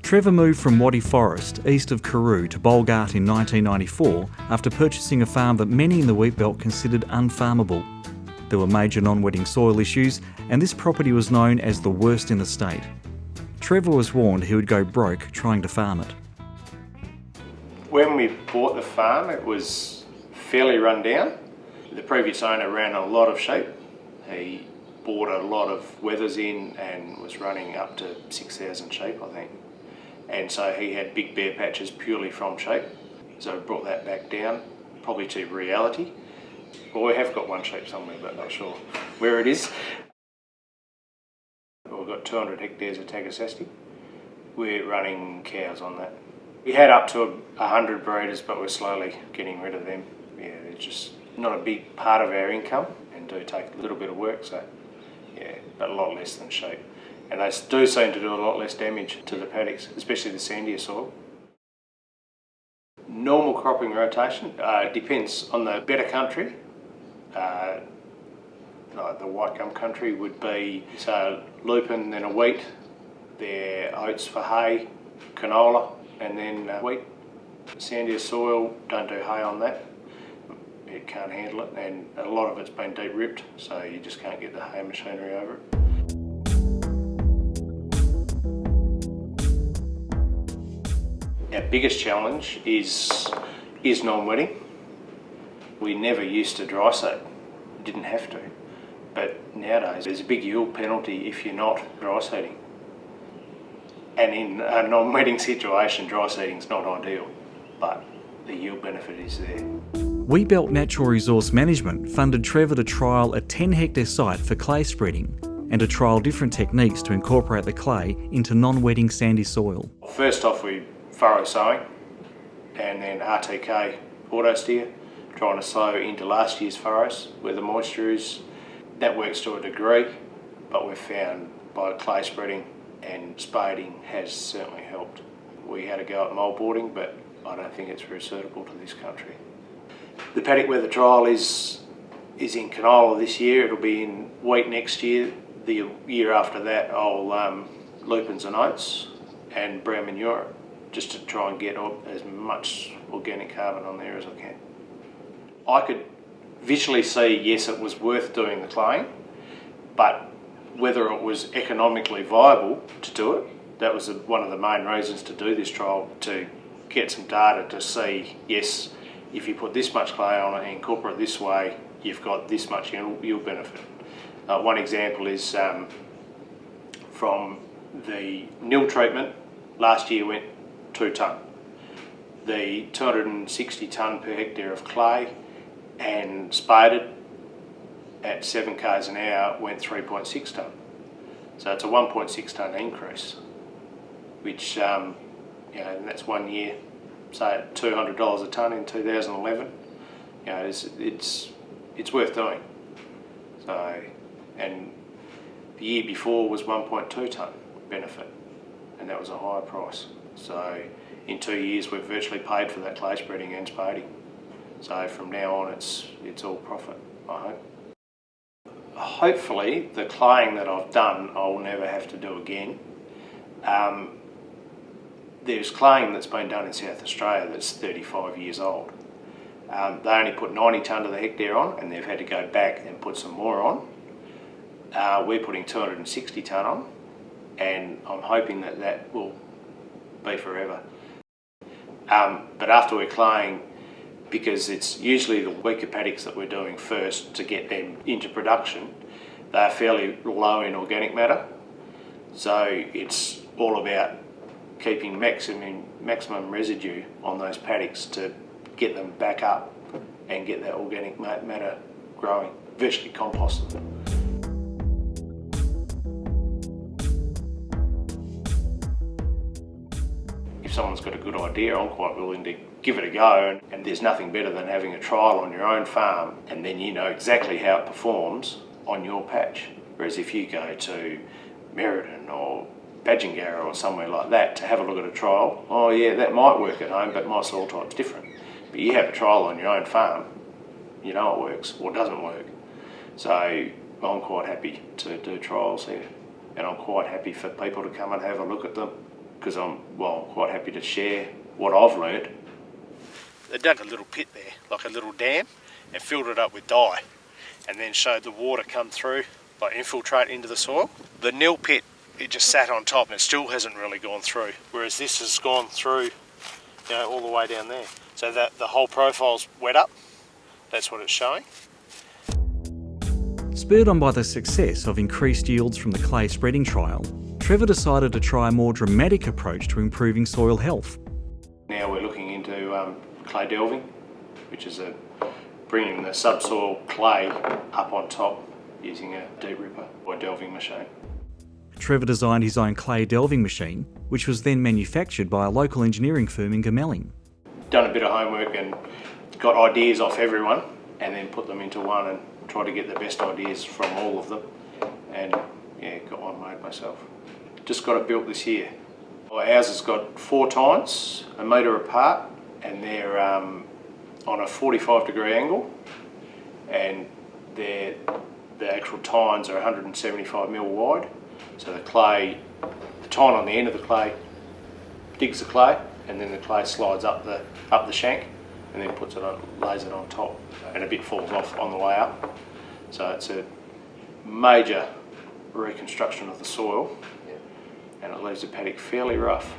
Trevor moved from Waddy Forest, east of Karoo, to Bolgart in 1994 after purchasing a farm that many in the wheat belt considered unfarmable. There were major non-wetting soil issues, and this property was known as the worst in the state. Trevor was warned he would go broke trying to farm it. When we bought the farm, it was fairly run down. The previous owner ran a lot of sheep. He bought a lot of wethers in and was running up to 6,000 sheep, I think. And so he had big bare patches purely from sheep. So we brought that back down, probably to reality. Well, we have got one sheep somewhere, but not sure where it is. We've got 200 hectares of Tagasasti. We're running cows on that. We had up to 100 breeders, but we're slowly getting rid of them. Yeah, they're just not a big part of our income and do take a little bit of work, so yeah, but a lot less than sheep. And they do seem to do a lot less damage to the paddocks, especially the sandier soil. Normal cropping rotation depends on the better country. Like the white gum country would be, so lupin, then a wheat, their oats for hay, canola, and then wheat. Sandier soil, don't do hay on that. It can't handle it, and a lot of it's been deep ripped, so you just can't get the hay machinery over it. Our biggest challenge is non-wetting. We never used to dry seed, didn't have to, but nowadays there's a big yield penalty if you're not dry seeding. And in a non-wetting situation, dry seeding's not ideal, but the yield benefit is there. Wheatbelt Natural Resource Management funded Trevor to trial a 10-hectare site for clay spreading and to trial different techniques to incorporate the clay into non-wetting sandy soil. First off, we furrow sowing and then RTK auto steer, trying to sow into last year's furrows where the moisture is. That works to a degree, but we've found by clay spreading and spading has certainly helped. We had a go at moldboarding, but I don't think it's very suitable to this country. The paddock where the trial is in canola this year. It'll be in wheat next year. The year after that, I'll lupins and oats and brown manure, just to try and get as much organic carbon on there as I can. I could visually see, yes, it was worth doing the claying, but whether it was economically viable to do it, that was one of the main reasons to do this trial, to get some data to see, yes, if you put this much clay on it and incorporate it this way, you've got this much yield benefit. One example is from the nil treatment, last year went 2 tonne. The 260 tonne per hectare of clay and spaded at 7 k's an hour went 3.6 tonne. So it's a 1.6 tonne increase, which, and that's 1 year, say at $200 a tonne in 2011. It's worth doing. So, and the year before was 1.2 tonne benefit, and that was a higher price. So in 2 years we've virtually paid for that clay spreading and spading. So from now on it's all profit, I hope. Hopefully the claying that I've done I'll never have to do again. There's claying that's been done in South Australia that's 35 years old. They only put 90 tonne to the hectare on, and they've had to go back and put some more on. We're putting 260 tonne on, and I'm hoping that will be forever. But after we're claying, because it's usually the weaker paddocks that we're doing first to get them into production, they're fairly low in organic matter. So it's all about keeping maximum residue on those paddocks to get them back up and get that organic matter growing, virtually composted. If someone's got a good idea, I'm quite willing to give it a go, and there's nothing better than having a trial on your own farm and then you know exactly how it performs on your patch. Whereas if you go to Merredin or Badgingarra or somewhere like that to have a look at a trial, oh yeah, that might work at home, but my soil type's different. But you have a trial on your own farm, you know it works or doesn't work. So I'm quite happy to do trials here, and I'm quite happy for people to come and have a look at them, because I'm quite happy to share what I've learned. They dug a little pit there, like a little dam, and filled it up with dye, and then showed the water come through, like infiltrate into the soil. The nil pit, it just sat on top and it still hasn't really gone through, whereas this has gone through, all the way down there. So that the whole profile's wet up. That's what it's showing. Spurred on by the success of increased yields from the clay spreading trial, Trevor decided to try a more dramatic approach to improving soil health. Now we're looking into clay delving, which is bringing the subsoil clay up on top using a deep ripper or delving machine. Trevor designed his own clay delving machine, which was then manufactured by a local engineering firm in Goomelling. Done a bit of homework and got ideas off everyone, and then put them into one and tried to get the best ideas from all of them, and got one made myself. Just got it built this year. Ours has got 4 tines, a metre apart, and they're on a 45-degree angle, and the actual tines are 175mm wide. So the tine on the end of the clay digs the clay, and then the clay slides up the shank, and then lays it on top, and a bit falls off on the way up. So it's a major reconstruction of the soil, and it leaves the paddock fairly rough.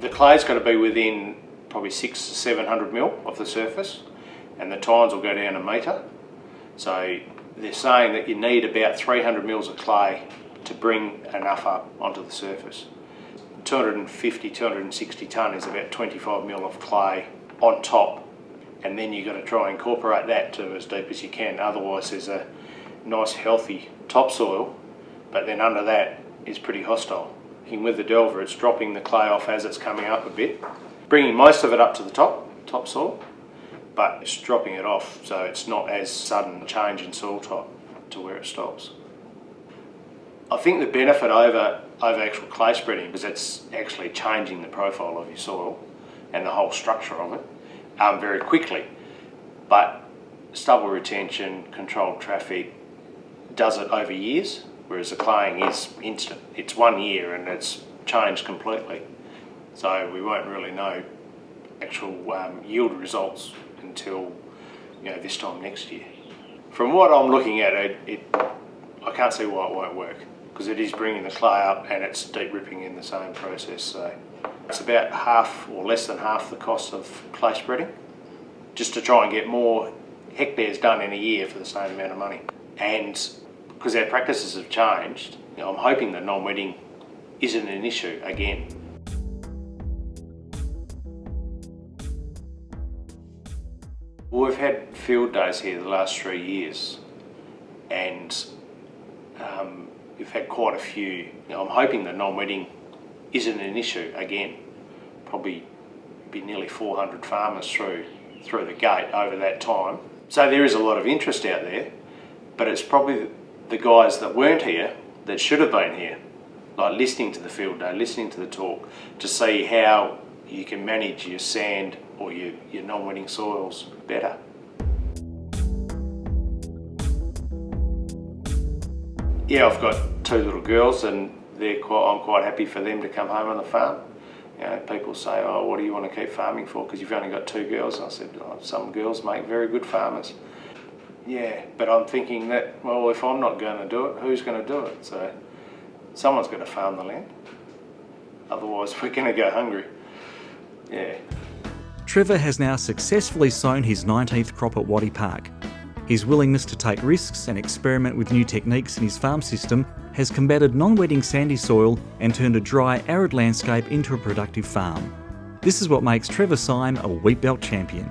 The clay's got to be within probably 600 to 700mm of the surface, and the tines will go down a metre. So they're saying that you need about 300mm of clay to bring enough up onto the surface. 250, 260 tonne is about 25mm of clay on top, and then you've got to try and incorporate that to as deep as you can. Otherwise there's a nice healthy topsoil, but then under that is pretty hostile. With the delver, it's dropping the clay off as it's coming up a bit, bringing most of it up to the topsoil, but it's dropping it off so it's not as sudden change in soil type to where it stops. I think the benefit over actual clay spreading, because it's actually changing the profile of your soil and the whole structure of it very quickly, but stubble retention, controlled traffic does it over years, whereas the claying is instant. It's 1 year and it's changed completely. So we won't really know actual yield results until this time next year. From what I'm looking at, I can't see why it won't work, because it is bringing the clay up and it's deep ripping in the same process. So it's about half or less than half the cost of clay spreading, just to try and get more hectares done in a year for the same amount of money. And because our practices have changed, I'm hoping that non-wetting isn't an issue again. We've had field days here the last 3 years, and we've had quite a few. I'm hoping that non-wetting isn't an issue again. Probably be nearly 400 farmers through the gate over that time. So there is a lot of interest out there, but it's probably the guys that weren't here that should have been here, like listening to the field day, listening to the talk, to see how you can manage your sand or your non-wetting soils better. Yeah, I've got 2 little girls, and I'm quite happy for them to come home on the farm. People say, "Oh, what do you want to keep farming for? Because you've only got 2 girls." And I said, "Oh, some girls make very good farmers." Yeah, but I'm thinking that, well, if I'm not going to do it, who's going to do it? So someone's got to farm the land. Otherwise, we're going to go hungry. Yeah. Trevor has now successfully sown his 19th crop at Waddy Park. His willingness to take risks and experiment with new techniques in his farm system has combated non-wetting sandy soil and turned a dry, arid landscape into a productive farm. This is what makes Trevor Syme a Wheatbelt champion.